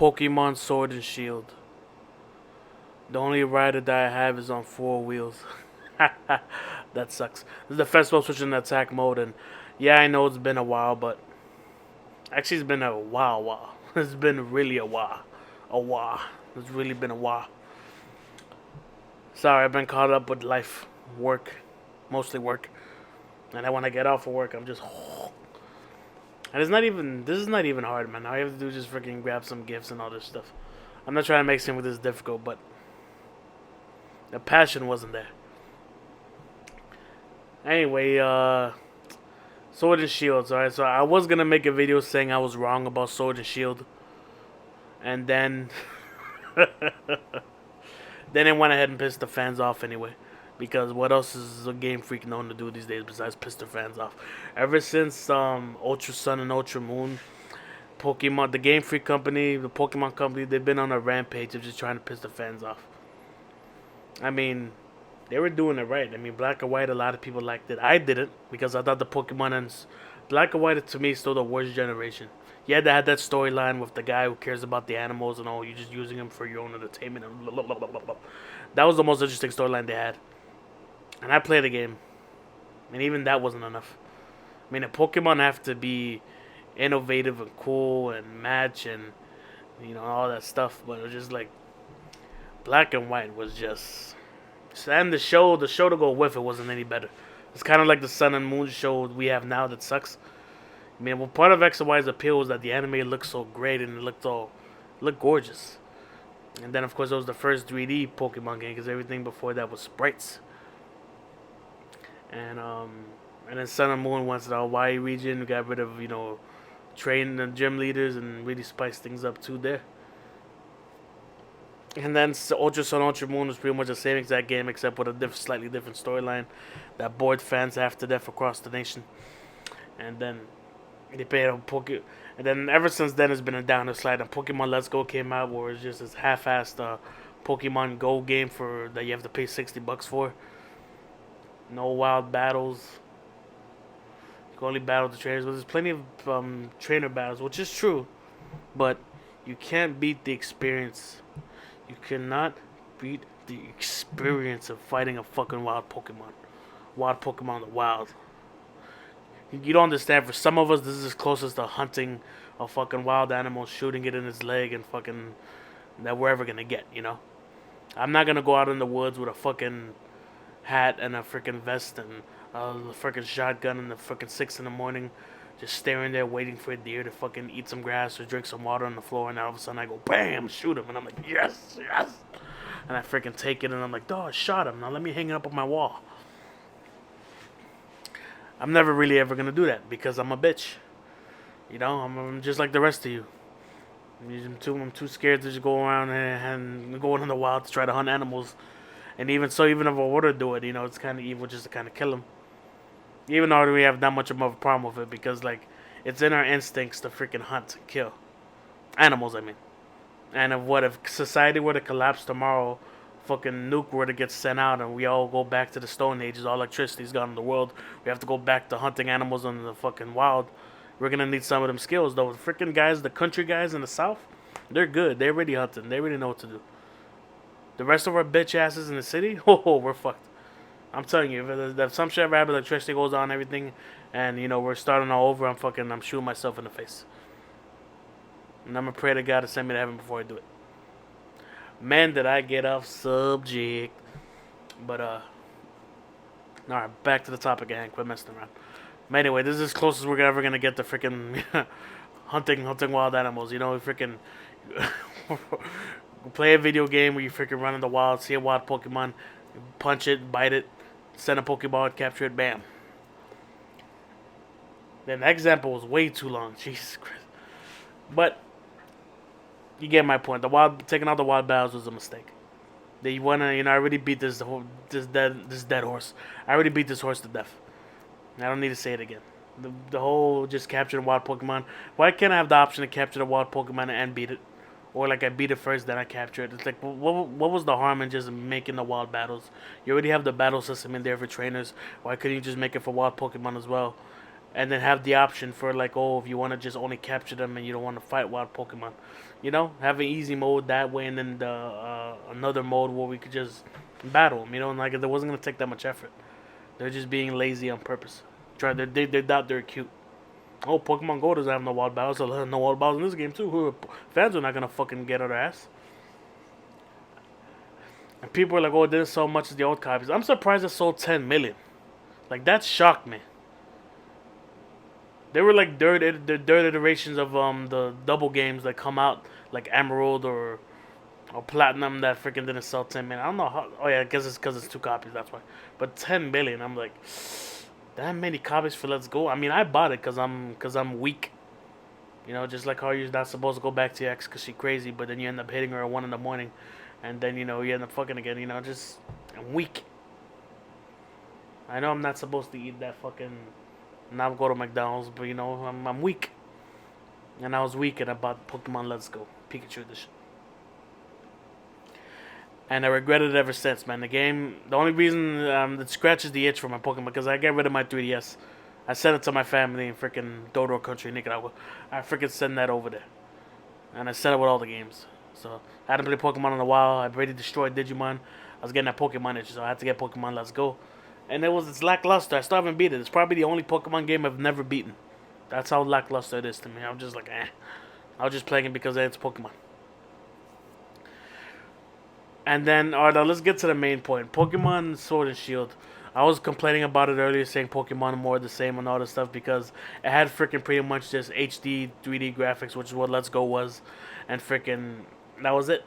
Pokemon Sword and Shield. The only rider that I have is on four wheels. That sucks. This is the first one switching to attack mode, and yeah, I know it's been a while, but actually, it's been a while. It's been really a while. A while. It's really been a while. Sorry, I've been caught up with life, work, mostly work. And then when I get off of work, I'm just. And it's not even. This is not even hard, man. All you have to do is just freaking grab some gifts and all this stuff. I'm not trying to make something with this difficult, but the passion wasn't there. Anyway, Sword and Shields. Alright, so I was gonna make a video saying I was wrong about Sword and Shield. And then. Then it went ahead and pissed the fans off anyway. Because what else is a Game Freak known to do these days besides piss their fans off? Ever since Ultra Sun and Ultra Moon, Pokemon, the Game Freak company, the Pokemon company, they've been on a rampage of just trying to piss the fans off. I mean, they were doing it right. I mean, Black and White, a lot of people liked it. I didn't because I thought the Pokemon and Black and White to me is still the worst generation. Yeah, they had that storyline with the guy who cares about the animals and all. You're just using them for your own entertainment and blah, blah, blah, blah, blah. That was the most interesting storyline they had. And I played the game, and even that wasn't enough. I mean, the Pokemon have to be innovative and cool and match and all that stuff. But it was just like Black and White was just. And the show to go with it wasn't any better. It's kind of like the Sun and Moon show we have now that sucks. I mean, well, part of X and Y's appeal was that the anime looked so great and it looked gorgeous. And then, of course, it was the first 3D Pokemon game because everything before that was sprites. And then Sun and Moon went to the Hawaii region, got rid of train and gym leaders and really spiced things up too there. And then Ultra Sun, Ultra Moon was pretty much the same exact game except with a slightly different storyline that bored fans half to death across the nation. And then they paid on Poke. And then ever since then, it's been a downhill slide. And Pokemon Let's Go came out where it's just this half-assed Pokemon Go game that you have to pay $60 for. No wild battles. You can only battle the trainers, but there's plenty of trainer battles, which is true. But you can't beat the experience. You cannot beat the experience of fighting a fucking wild Pokemon. Wild Pokemon in the wild. You don't understand. For some of us, this is as closest to hunting a fucking wild animal, shooting it in its leg, and fucking that we're ever gonna get. I'm not gonna go out in the woods with a fucking hat and a freaking vest and a freaking shotgun and the freaking 6 in the morning, just staring there waiting for a deer to fucking eat some grass or drink some water on the floor, and all of a sudden I go bam, shoot him, and I'm like yes, and I freaking take it and I'm like, oh, I shot him. Now let me hang it up on my wall. I'm never really ever gonna do that because I'm a bitch. I'm just like the rest of you. I'm too scared to just go around and go in the wild to try to hunt animals. And even if I were to do it, it's kind of evil just to kind of kill them. Even though we have not much of a problem with it because, like, it's in our instincts to freaking hunt and kill. Animals, I mean. And if society were to collapse tomorrow, fucking nuke were to get sent out and we all go back to the Stone Ages, all electricity's gone in the world, we have to go back to hunting animals in the fucking wild, we're gonna need some of them skills, though. The freaking guys, the country guys in the South, they're good. They're already hunting. They already know what to do. The rest of our bitch asses in the city, we're fucked. I'm telling you, if some shit ever happens, electricity goes on and everything, and, we're starting all over, I'm shooting myself in the face. And I'm gonna pray to God to send me to heaven before I do it. Man, did I get off subject. But, alright, back to the topic again. Quit messing around. But anyway, this is as close as we're ever gonna get to freaking hunting wild animals. We freaking play a video game where you freaking run in the wild, see a wild Pokemon, punch it, bite it, send a Pokeball, capture it, bam. Then the example was way too long. Jesus Christ. But you get my point. Taking out the wild battles was a mistake. They wanna, I already beat this dead horse. I already beat this horse to death. I don't need to say it again. The whole just capturing wild Pokemon. Why can't I have the option to capture the wild Pokemon and beat it? Or like I beat it first, then I capture it. It's like, what was the harm in just making the wild battles? You already have the battle system in there for trainers. Why couldn't you just make it for wild Pokemon as well? and then have the option for like, oh, if you want to just only capture them and you don't want to fight wild Pokemon, you know, have an easy mode that way, and then the another mode where we could just battle them. You know, and like it wasn't gonna take that much effort. They're just being lazy on purpose. They doubt they're cute. Oh, Pokemon Go doesn't have no wild battles, so no wild battles in this game too. Fans are not gonna fucking get on their ass. And people are like, oh, it didn't sell much as the old copies. I'm surprised it sold 10 million. Like that shocked me. They were like the third iterations of the double games that come out like Emerald or Platinum that freaking didn't sell 10 million. I don't know how. Oh yeah, I guess it's because it's 2 copies. That's why. But 10 million, I'm like, that many copies for Let's Go. I mean, I bought it because I'm weak. You know, just like how you're not supposed to go back to your ex because she's crazy, but then you end up hitting her at 1 in the morning, and then you know you end up fucking again. You know, just I'm weak. I know I'm not supposed to eat that fucking. Not go to McDonald's, but you know I'm weak, and I was weak, and I bought Pokemon Let's Go Pikachu edition. And I regretted it ever since, man. The only reason it scratches the itch for my Pokemon because I get rid of my 3DS. I sent it to my family in freaking Dodo country, Nicaragua. I freaking send that over there, and I sent it with all the games. So I hadn't played Pokemon in a while. I already destroyed Digimon. I was getting that Pokemon itch, so I had to get Pokemon Let's Go. And it's lackluster. I still haven't beat it. It's probably the only Pokemon game I've never beaten. That's how lackluster it is to me. I'm just like, eh. I was just playing it because it's Pokemon. And then, alright, now let's get to the main point. Pokemon Sword and Shield. I was complaining about it earlier, saying Pokemon more the same and all this stuff because it had freaking pretty much just HD 3D graphics, which is what Let's Go was, and freaking that was it.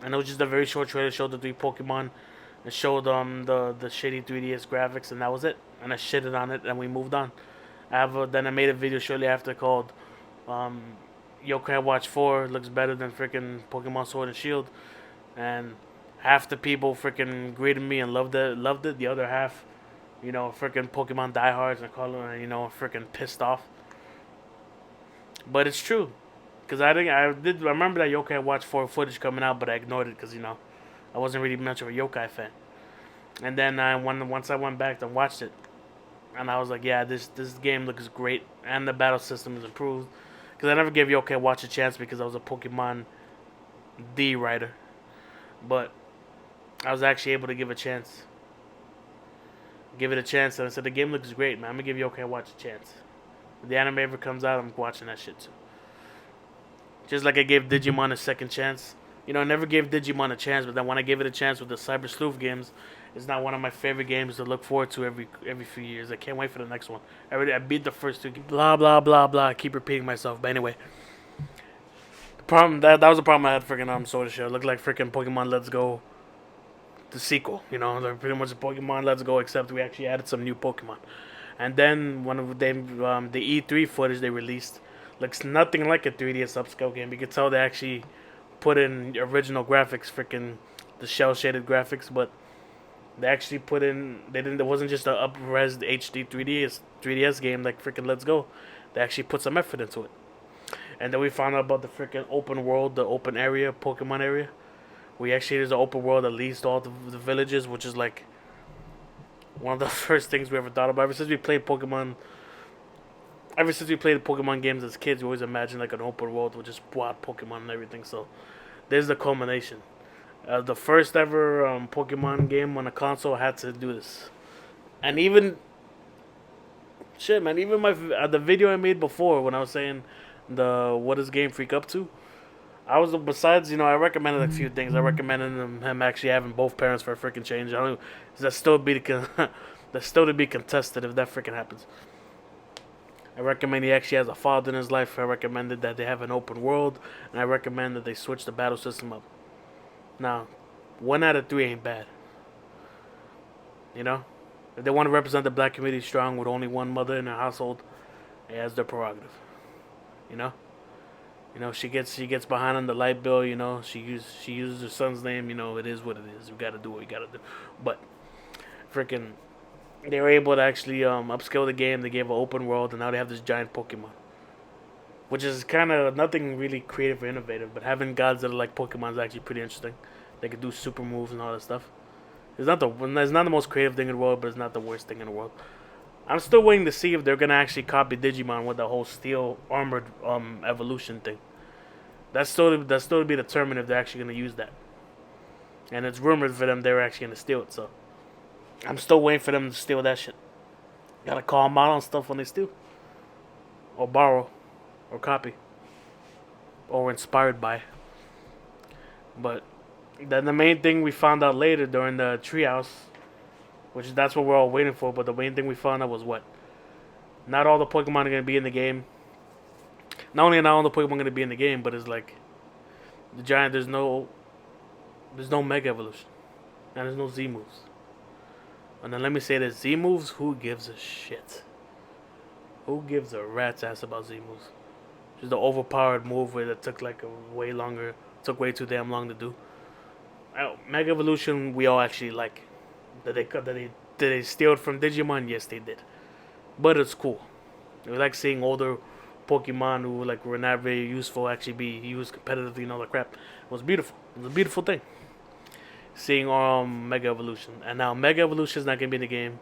And it was just a very short trailer. Showed the 3 Pokemon. It showed the shitty 3DS graphics, and that was it. And I shitted on it, and we moved on. Then I made a video shortly after called Yokai Watch 4 looks better than freaking Pokemon Sword and Shield, and half the people freaking greeted me and loved it. The other half, you know, freaking Pokemon diehards and calling, you know, freaking pissed off. But it's true, cause I remember that Yokai Watch 4 footage coming out, but I ignored it because you know I wasn't really much of a yokai fan. And then once I went back and watched it, and I was like, yeah, this game looks great, and the battle system is improved. Because I never gave Yokai Watch a chance because I was a Pokemon D writer, but I was actually able to give it a chance. Give it a chance, and I said the game looks great, man. I'm gonna give Yokai Watch a chance. If the anime ever comes out, I'm watching that shit too. Just like I gave Digimon a second chance. You know, I never gave Digimon a chance, but then when I gave it a chance with the Cyber Sleuth games, it's not one of my favorite games to look forward to every few years. I can't wait for the next one. I beat the first 2. Blah blah blah blah. I keep repeating myself, but anyway, the problem that was the problem I had. Freaking Sword and Shield. It looked like freaking Pokemon Let's Go, the sequel. You know, they're pretty much Pokemon Let's Go, except we actually added some new Pokemon. And then one of them, the E3 footage they released looks nothing like a 3DS upscale game. You can tell they actually put in original graphics, freaking the shell shaded graphics, but they actually put in it wasn't just a up-res HD 3DS game like freaking Let's Go. They actually put some effort into it. And then we found out about the freaking open world, the open area, Pokemon area. There's an open world that leads to all the villages, which is like one of the first things we ever thought about. Ever since we played the Pokemon games as kids, we always imagined like an open world with just wild Pokemon and everything. So there's the culmination. The first ever Pokemon game on a console had to do this. And even the video I made before when I was saying what is Game Freak up to, I recommended a few things. I recommended him actually having both parents for a freaking change. That's still to be contested if that freaking happens. I recommend he actually has a father in his life. I recommended that they have an open world, and I recommend that they switch the battle system up. Now, 1 out of 3 ain't bad. You know, if they want to represent the black community strong with only one mother in their household, it has their prerogative. You know, she gets behind on the light bill. You know, she uses her son's name. You know, it is what it is. We gotta do what we gotta do. But freaking, they were able to actually upscale the game. They gave an open world, and now they have this giant Pokemon, which is kind of nothing really creative or innovative. But having gods that are like Pokemon is actually pretty interesting. They can do super moves and all that stuff. It's not the most creative thing in the world, but it's not the worst thing in the world. I'm still waiting to see if they're gonna actually copy Digimon with the whole steel armored evolution thing. That's still to be determined if they're actually gonna use that. And it's rumored for them they're actually gonna steal it. So I'm still waiting for them to steal that shit. Gotta call them out on stuff when they steal, or borrow, or copy, or inspired by. But then the main thing we found out later during the treehouse, which that's what we're all waiting for. But the main thing we found out was what? Not all the Pokemon are gonna be in the game. Not only are not all the Pokemon gonna be in the game, but it's like the giant. There's no Mega Evolution, and there's no Z moves. And then let me say this: Z moves. Who gives a shit? Who gives a rat's ass about Z moves? Just the overpowered move where that took like took way too damn long to do. Mega Evolution, we all actually like. Did they steal it from Digimon? Yes, they did. But it's cool. We like seeing older Pokemon who like were not very useful actually be used competitively and all that crap. It was beautiful. It was a beautiful thing. Seeing Mega Evolution. And now Mega Evolution is not gonna be in the game.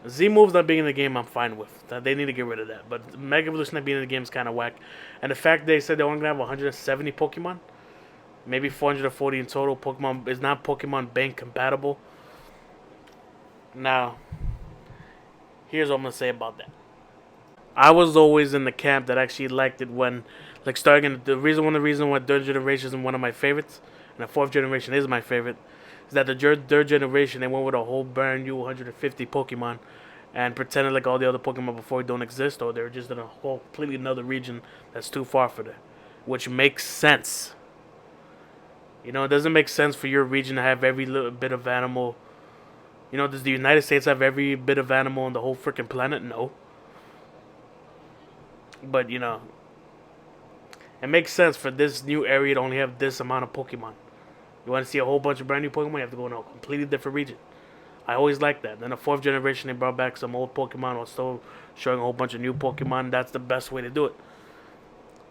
Z moves not being in the game, I'm fine with. They need to get rid of that. But Mega Evolution not being in the game is kind of whack. And the fact they said they're only gonna have 170 Pokemon, maybe 440 in total. Pokemon is not Pokemon Bank compatible. Now, here's what I'm gonna say about that. I was always in the camp that actually liked it when, like, starting one of the reasons why third generation is one of my favorites, and the fourth generation is my favorite, is that the third generation they went with a whole brand new 150 Pokemon, and pretended like all the other Pokemon before don't exist, or they're just in a whole completely another region that's too far for them, which makes sense. It doesn't make sense for your region to have every little bit of animal. Does the United States have every bit of animal on the whole freaking planet? No. But, it makes sense for this new area to only have this amount of Pokemon. You want to see a whole bunch of brand new Pokemon, you have to go in a completely different region. I always like that. Then the fourth generation, they brought back some old Pokemon while still showing a whole bunch of new Pokemon. That's the best way to do it.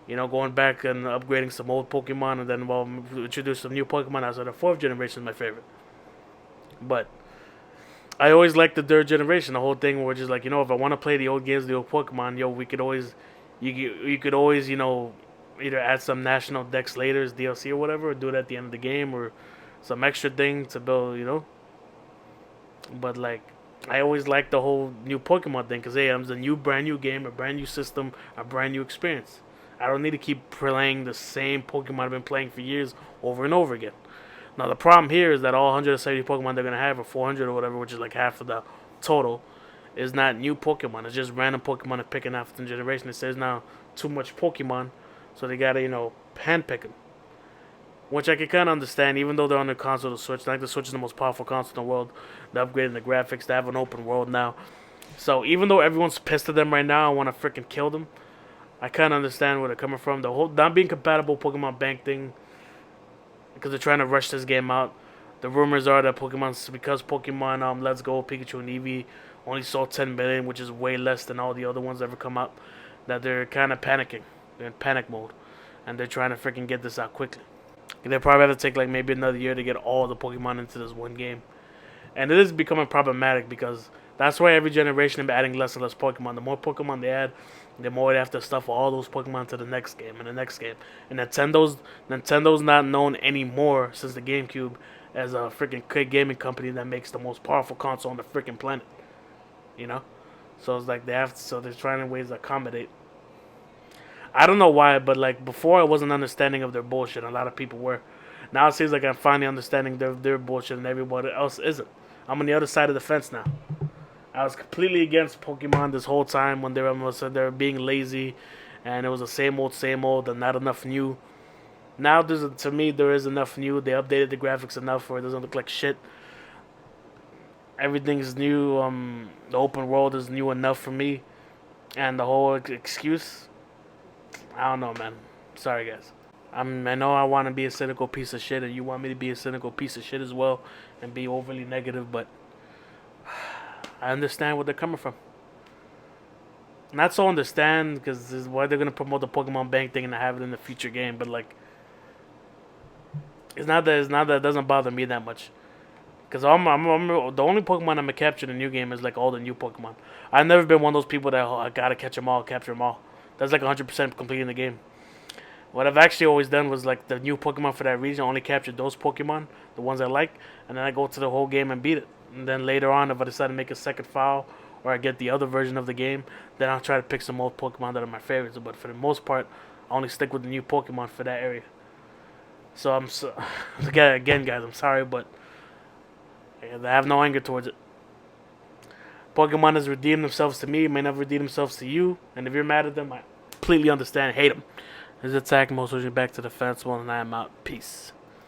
Going back and upgrading some old Pokemon and then, introduce some new Pokemon. That's why the fourth generation is my favorite. But I always liked the third generation. The whole thing where just like, if I want to play the old games, the old Pokemon, we could always, you could always, either add some national Dex later as DLC or whatever, or do it at the end of the game, or some extra thing to build, But like, I always liked the whole new Pokemon thing because it's a brand new game, a brand new system, a brand new experience. I don't need to keep playing the same Pokemon I've been playing for years over and over again. Now the problem here is that all 170 Pokemon they're gonna have, or 400 or whatever, which is like half of the total, is not new Pokemon. It's just random Pokemon they're picking after the generation. It says now too much Pokemon, so they gotta handpick them, which I can kind of understand. Even though they're on the console, the Switch, like the Switch is the most powerful console in the world. They're upgrading the graphics. They have an open world now. So even though everyone's pissed at them right now, I want to freaking kill them. I kind of understand where they're coming from. The whole not being compatible Pokemon Bank thing, because they're trying to rush this game out. The rumors are that because Pokemon Let's Go, Pikachu, and Eevee only sold 10 million, which is way less than all the other ones that ever come out, that they're kind of panicking. They're in panic mode, and they're trying to freaking get this out quickly. They probably have to take like maybe another year to get all the Pokemon into this one game. And it is becoming problematic because that's why every generation they're adding less and less Pokemon. The more Pokemon they add, the more they have to stuff all those Pokemon to the next game and the next game. And Nintendo's not known anymore since the GameCube as a freaking gaming company that makes the most powerful console on the freaking planet. So it's like they're trying to ways to accommodate. I don't know why, but like before I wasn't understanding of their bullshit. A lot of people were. Now it seems like I'm finally understanding their bullshit and everybody else isn't. I'm on the other side of the fence now. I was completely against Pokemon this whole time when they were being lazy, and it was the same old, and not enough new. Now to me there is enough new. They updated the graphics enough where it doesn't look like shit. Everything's new. The open world is new enough for me, and the whole excuse. I don't know, man. Sorry, guys. I know I want to be a cynical piece of shit, and you want me to be a cynical piece of shit as well, and be overly negative, but I understand where they're coming from. Not so understand, because this is why they're going to promote the Pokemon Bank thing and have it in the future game, but like, it's not that it doesn't bother me that much. Cause I'm the only Pokemon I'm capturing in the new game is like all the new Pokemon. I've never been one of those people that I gotta catch them all, capture them all. That's like 100% completing the game. What I've actually always done was like the new Pokemon for that region. I only captured those Pokemon, the ones I like, and then I go to the whole game and beat it. And then later on, if I decide to make a second file or I get the other version of the game, then I'll try to pick some old Pokemon that are my favorites. But for the most part, I only stick with the new Pokemon for that area. So again, guys, I'm sorry, but I have no anger towards it. Pokemon has redeemed themselves to me, may never redeem themselves to you, and if you're mad at them, I completely understand. Hate them. This is Attack Mode, switching back to the fence one, and I am out. Peace.